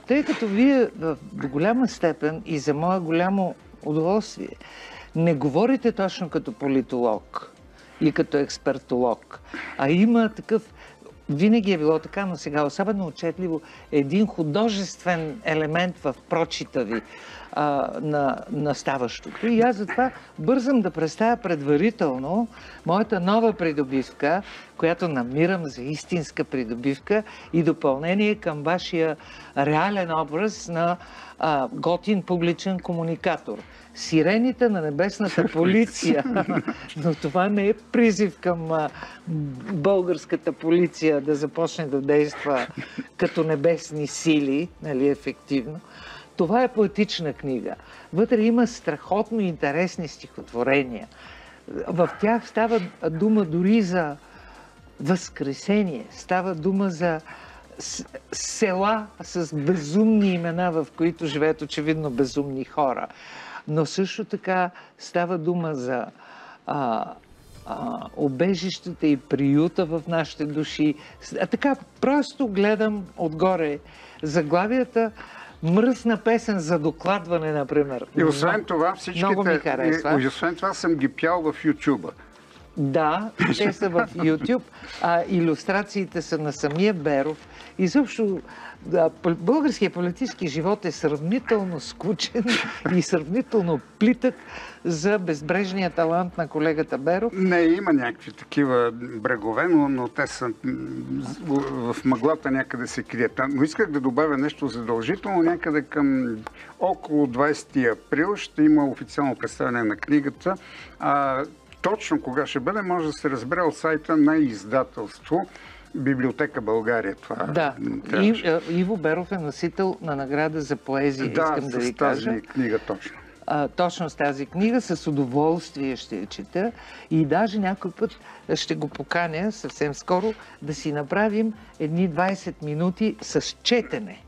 Тъй като вие до голяма степен и за мое голямо удоволствие не говорите точно като политолог и като експертолог, а има такъв, винаги е било така, но сега особено отчетливо, един художествен елемент в прочита ви на ставащото. И аз затова бързам да представя предварително моята нова придобивка, която намирам за истинска придобивка и допълнение към вашия реален образ на готин публичен комуникатор. Сирените на небесната полиция. Но това не е призив към българската полиция да започне да действа като небесни сили, нали, ефективно. Това е поетична книга. Вътре има страхотно интересни стихотворения. В тях става дума дори за възкресение. Става дума за села с безумни имена, в които живеят очевидно безумни хора. Но също така става дума за обежищата и приюта в нашите души. Така просто гледам отгоре заглавията. Мръсна песен за докладване, например. И освен това, много ми харесва. И освен това съм ги пял в YouTube. Да, те са в YouTube, а илюстрациите са на самия Беров. И също българският политически живот е сравнително скучен и сравнително плитък за безбрежния талант на колегата Беров. Не, има някакви такива брегове, но те са в мъглата някъде се крият. Но исках да добавя нещо задължително. Някъде към около 20 април ще има официално представяне на книгата. Точно кога ще бъде, може да се разбере от сайта на издателство Библиотека България. Това да, Иво Беров е носител на награда за поезия, искам да ви кажа. Да, с тази книга точно. Точно с тази книга, с удоволствие ще я чета и даже някой път ще го поканя съвсем скоро да си направим едни 20 минути с четене.